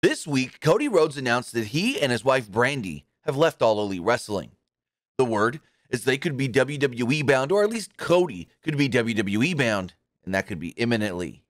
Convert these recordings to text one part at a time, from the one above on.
This week, Cody Rhodes announced that he and his wife Brandi have left All Elite Wrestling. The word is they could be WWE bound, or at least Cody could be WWE bound, and that could be imminently.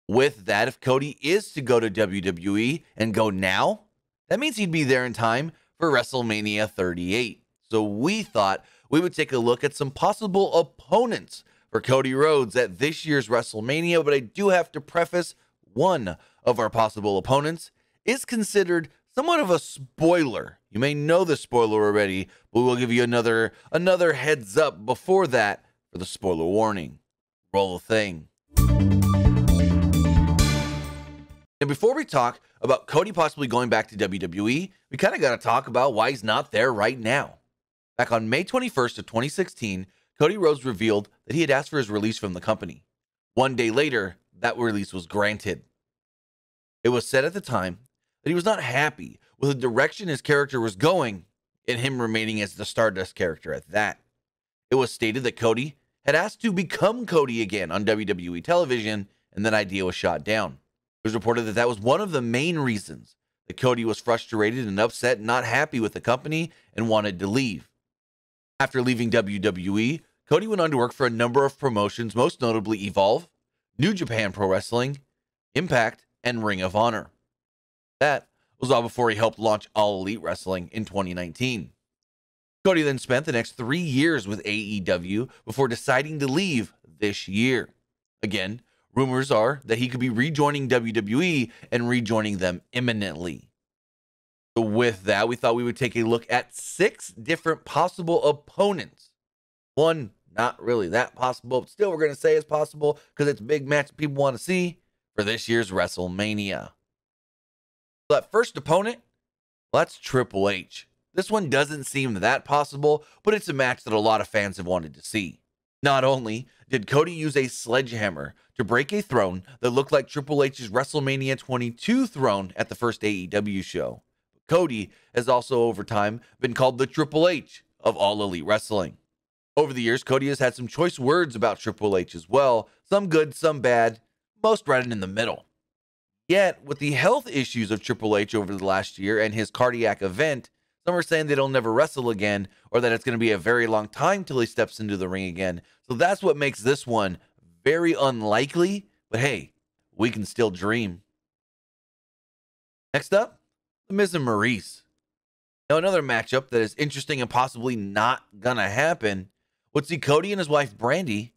With that, if Cody is to go to WWE and go now, that means he'd be there in time for WrestleMania 38. So we thought we would take a look at some possible opponents for Cody Rhodes at this year's WrestleMania, but I do have to preface one of our possible opponents is considered somewhat of a spoiler. You may know the spoiler already, but we'll give you another heads up before that for the spoiler warning. Roll the thing. And before we talk about Cody possibly going back to WWE, we kind of got to talk about why he's not there right now. Back on May 21st of 2016, Cody Rhodes revealed that he had asked for his release from the company. One day later, that release was granted. It was said at the time that he was not happy with the direction his character was going and him remaining as the Stardust character at that. It was stated that Cody had asked to become Cody again on WWE television, and that idea was shot down. It was reported that that was one of the main reasons that Cody was frustrated and upset and not happy with the company and wanted to leave. After leaving WWE, Cody went on to work for a number of promotions, most notably Evolve, New Japan Pro Wrestling, Impact, and Ring of Honor. That was all before he helped launch All Elite Wrestling in 2019. Cody then spent the next 3 years with AEW before deciding to leave this year. Again, rumors are that he could be rejoining WWE and rejoining them imminently. So with that, we thought we would take a look at 6 different possible opponents. One, not really that possible, but still we're going to say it's possible because it's a big match people want to see for this year's WrestleMania. So that first opponent, well, that's Triple H. This one doesn't seem that possible, but it's a match that a lot of fans have wanted to see. Not only did Cody use a sledgehammer to break a throne that looked like Triple H's WrestleMania 22 throne at the first AEW show, Cody has also over time been called the Triple H of All Elite Wrestling. Over the years, Cody has had some choice words about Triple H as well, some good, some bad, most right in the middle. Yet, with the health issues of Triple H over the last year and his cardiac event, some are saying that he'll never wrestle again, or that it's going to be a very long time till he steps into the ring again. So that's what makes this one very unlikely, but hey, we can still dream. Next up, The Miz and Maurice. Now, another matchup that is interesting and possibly not gonna happen would see Cody and his wife Brandi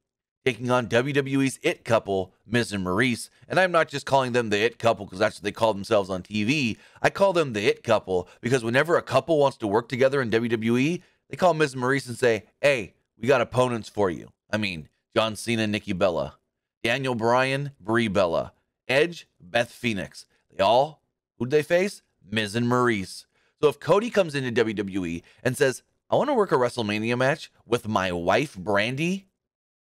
taking on WWE's It Couple, Miz and Maurice. And I'm not just calling them the It Couple because that's what they call themselves on TV. I call them the It Couple because whenever a couple wants to work together in WWE, they call Miz and Maurice and say, hey, we got opponents for you. I mean, John Cena, Nikki Bella, Daniel Bryan, Brie Bella, Edge, Beth Phoenix. Who'd they face? Miz and Maurice. So if Cody comes into WWE and says, I want to work a WrestleMania match with my wife, Brandi,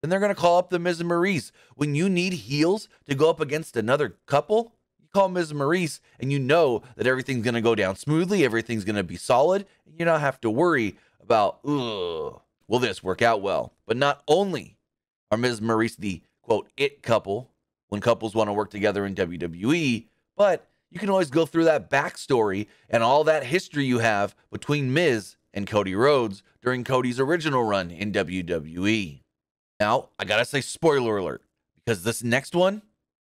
then they're going to call up the Miz and Maurice. When you need heels to go up against another couple, you call Miz and Maurice, and you know that everything's going to go down smoothly, everything's going to be solid, and you don't have to worry about, will this work out well? But not only are Miz and Maurice the, quote, It Couple when couples want to work together in WWE, but you can always go through that backstory and all that history you have between Miz and Cody Rhodes during Cody's original run in WWE. Now, I gotta say spoiler alert, because this next one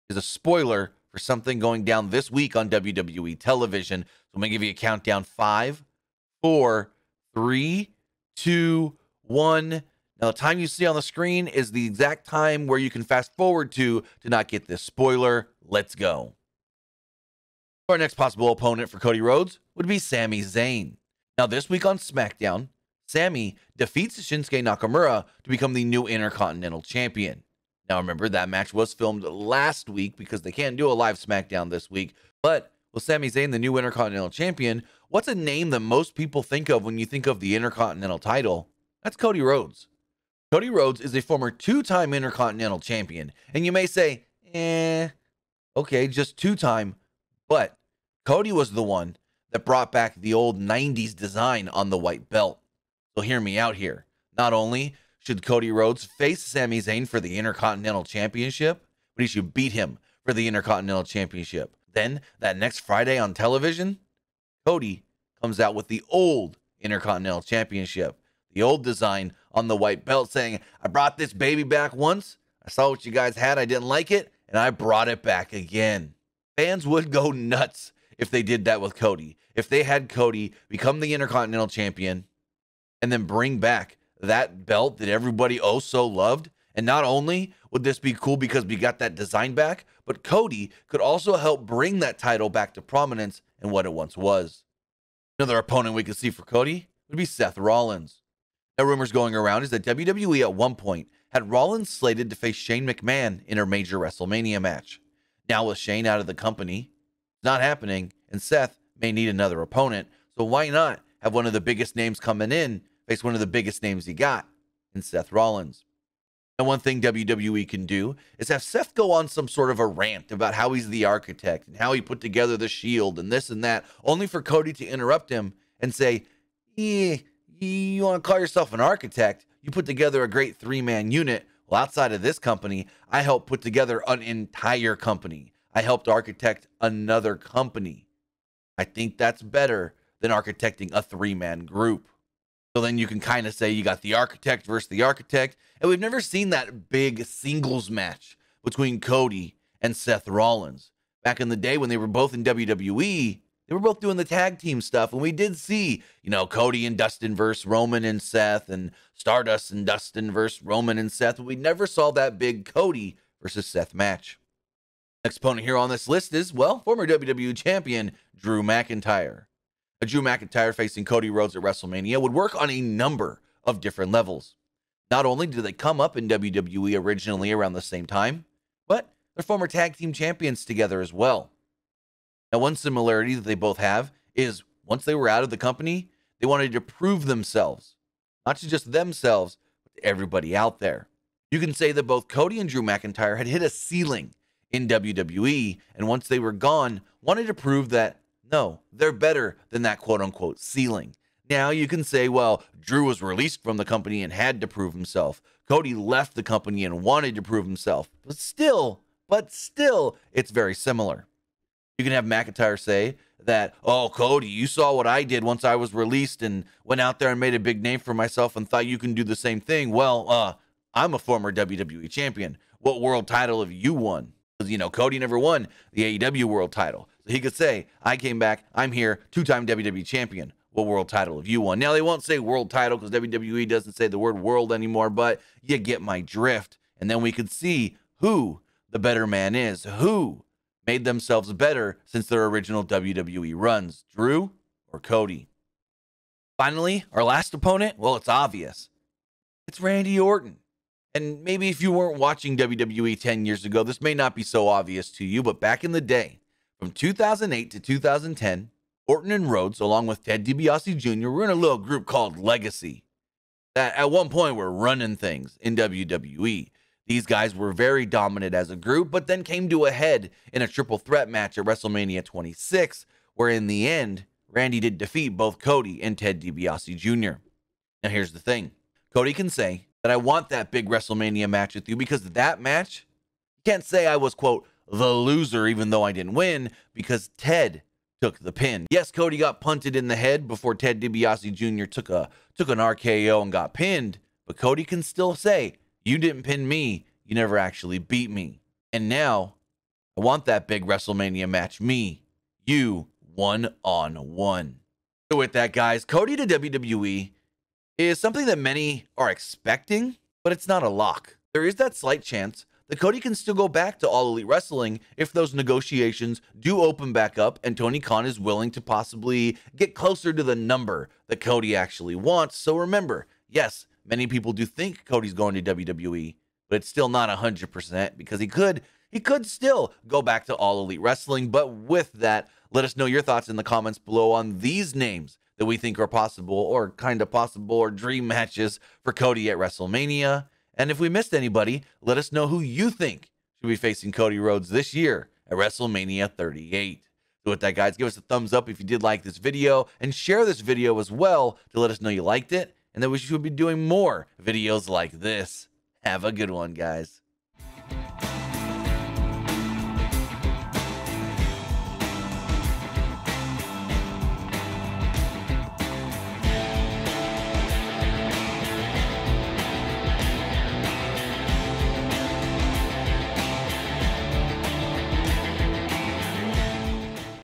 is a spoiler for something going down this week on WWE television. So I'm gonna give you a countdown. 5, 4, 3, 2, 1. Now, the time you see on the screen is the exact time where you can fast forward to not get this spoiler. Let's go. Our next possible opponent for Cody Rhodes would be Sami Zayn. Now, this week on SmackDown, Sami defeats Shinsuke Nakamura to become the new Intercontinental Champion. Now, remember, that match was filmed last week because they can't do a live SmackDown this week. But with Sami Zayn, the new Intercontinental Champion, what's a name that most people think of when you think of the Intercontinental title? That's Cody Rhodes. Cody Rhodes is a former 2-time Intercontinental Champion. And you may say, okay, just 2-time. But Cody was the one that brought back the old 90s design on the white belt. So hear me out here. Not only should Cody Rhodes face Sami Zayn for the Intercontinental Championship, but he should beat him for the Intercontinental Championship. Then, that next Friday on television, Cody comes out with the old Intercontinental Championship, the old design on the white belt, saying, I brought this baby back once. I saw what you guys had. I didn't like it, and I brought it back again. Fans would go nuts if they did that with Cody. If they had Cody become the Intercontinental Champion and then bring back that belt that everybody oh so loved. And not only would this be cool because we got that design back, but Cody could also help bring that title back to prominence and what it once was. Another opponent we could see for Cody would be Seth Rollins. Now, rumors going around is that WWE at one point had Rollins slated to face Shane McMahon in a major WrestleMania match. Now, with Shane out of the company, it's not happening, and Seth may need another opponent. So why not have one of the biggest names coming in face one of the biggest names he got in Seth Rollins? And one thing WWE can do is have Seth go on some sort of a rant about how he's the architect and how he put together the Shield and this and that, only for Cody to interrupt him and say, yeah, you want to call yourself an architect? You put together a great three-man unit. Well, outside of this company, I helped put together an entire company. I helped architect another company. I think that's better than architecting a three-man group. So then you can kind of say you got the architect versus the architect. And we've never seen that big singles match between Cody and Seth Rollins. Back in the day when they were both in WWE, they were both doing the tag team stuff. And we did see, Cody and Dustin versus Roman and Seth, and Stardust and Dustin versus Roman and Seth. But we never saw that big Cody versus Seth match. Next opponent here on this list is, former WWE champion Drew McIntyre. Drew McIntyre facing Cody Rhodes at WrestleMania would work on a number of different levels. Not only did they come up in WWE originally around the same time, but they're former tag team champions together as well. Now, one similarity that they both have is once they were out of the company, they wanted to prove themselves, not to just themselves, but to everybody out there. You can say that both Cody and Drew McIntyre had hit a ceiling in WWE, and once they were gone, wanted to prove that no, they're better than that quote-unquote ceiling. Now you can say, Drew was released from the company and had to prove himself. Cody left the company and wanted to prove himself. But still, it's very similar. You can have McIntyre say that, oh, Cody, you saw what I did once I was released and went out there and made a big name for myself and thought you can do the same thing. I'm a former WWE champion. What world title have you won? Because, Cody never won the AEW world title. So he could say, I came back, I'm here, two-time WWE champion. What world title have you won? Now, they won't say world title because WWE doesn't say the word world anymore, but you get my drift. And then we could see who the better man is, who made themselves better since their original WWE runs, Drew or Cody. Finally, our last opponent, it's obvious. It's Randy Orton. And maybe if you weren't watching WWE 10 years ago, this may not be so obvious to you, but back in the day, from 2008 to 2010, Orton and Rhodes, along with Ted DiBiase Jr., were in a little group called Legacy that at one point were running things in WWE. These guys were very dominant as a group, but then came to a head in a triple threat match at WrestleMania 26, where in the end, Randy did defeat both Cody and Ted DiBiase Jr. Now here's the thing. Cody can say that I want that big WrestleMania match with you because that match, you can't say I was, quote, the loser even though I didn't win because Ted took the pin. Yes, Cody got punted in the head before Ted DiBiase Jr. took an RKO and got pinned, but Cody can still say, you didn't pin me, you never actually beat me. And now, I want that big WrestleMania match, me, you, one-on-one. So with that, guys, Cody to WWE is something that many are expecting, but it's not a lock. There is that slight chance that Cody can still go back to All Elite Wrestling if those negotiations do open back up and Tony Khan is willing to possibly get closer to the number that Cody actually wants. So remember, yes, many people do think Cody's going to WWE, but it's still not 100% because he could still go back to All Elite Wrestling. But with that, let us know your thoughts in the comments below on these names that we think are possible or kind of possible or dream matches for Cody at WrestleMania. And if we missed anybody, let us know who you think should be facing Cody Rhodes this year at WrestleMania 38. So with that, guys, give us a thumbs up if you did like this video and share this video as well to let us know you liked it and that we should be doing more videos like this. Have a good one, guys.